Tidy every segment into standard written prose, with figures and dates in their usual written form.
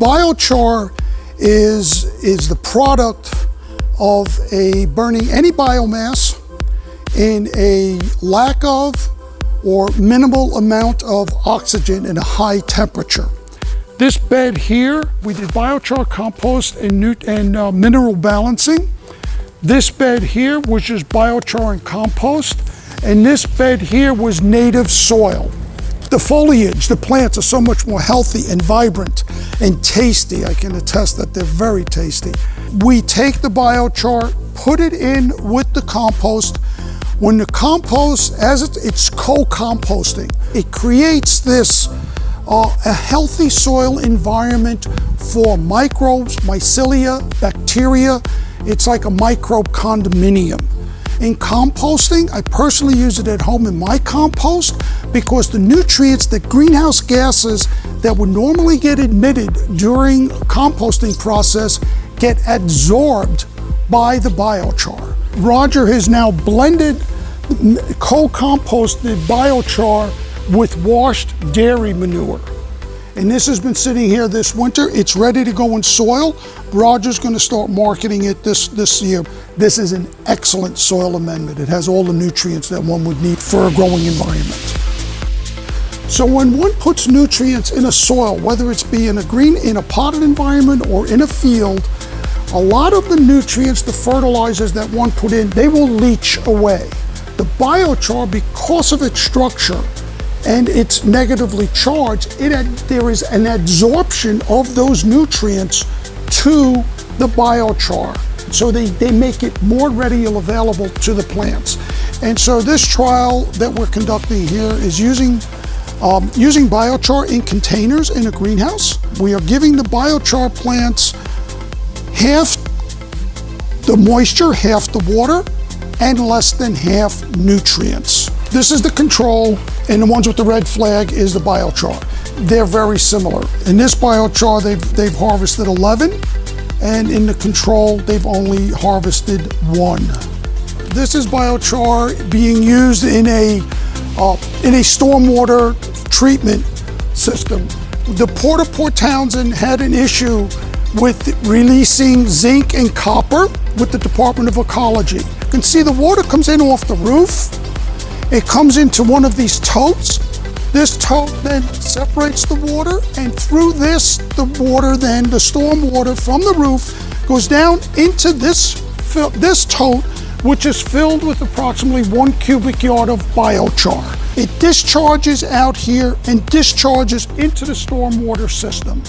Biochar is the product of burning any biomass in a lack of or minimal amount of oxygen in a high temperature. This bed here, we did biochar compost and mineral balancing. This bed here was just biochar and compost, and this bed here was native soil. The foliage, the plants are so much more healthy and vibrant and tasty. I can attest that they're very tasty. We take the biochar, put it in with the compost. When the compost, it's co-composting, it creates this a healthy soil environment for microbes, mycelia, bacteria. It's like a microbe condominium. In composting, I personally use it at home in my compost because the nutrients, the greenhouse gases that would normally get emitted during composting process get absorbed by the biochar. Roger has now blended co-composted biochar with washed dairy manure. And this has been sitting here this winter. It's ready to go in soil. Roger's going to start marketing it this year. This is an excellent soil amendment. It has all the nutrients that one would need for a growing environment. So when one puts nutrients in a soil, whether it's in a potted environment or in a field, a lot of the nutrients, the fertilizers that one put in, they will leach away. The biochar, because of its structure and it's negatively charged, there is an absorption of those nutrients to the biochar. So they make it more readily available to the plants. And so this trial that we're conducting here is using biochar in containers in a greenhouse. We are giving the biochar plants half the moisture, half the water, and less than half nutrients. This is the control, and the ones with the red flag is the biochar. They're very similar. In this biochar, they've harvested 11, and in the control, they've only harvested 1. This is biochar being used in a stormwater treatment system. The Port of Port Townsend had an issue with releasing zinc and copper with the Department of Ecology. You can see the water comes in off the roof. It comes into one of these totes. This tote then separates the water, and through this, the storm water from the roof goes down into this tote, which is filled with approximately 1 cubic yard of biochar. It discharges out here and discharges into the stormwater system.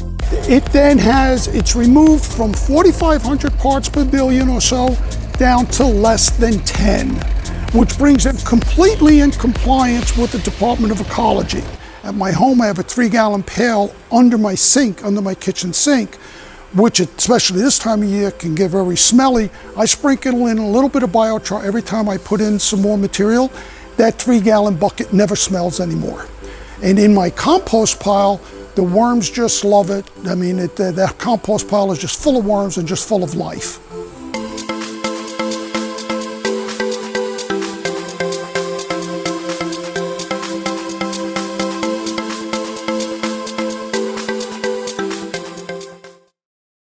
It then it's removed from 4,500 parts per billion or so down to less than 10, which brings it completely in compliance with the Department of Ecology. At my home, I have a 3-gallon pail under my kitchen sink, which especially this time of year can get very smelly. I sprinkle in a little bit of biochar every time I put in some more material. That 3-gallon bucket never smells anymore. And in my compost pile, the worms just love it. I mean, that compost pile is just full of worms and just full of life.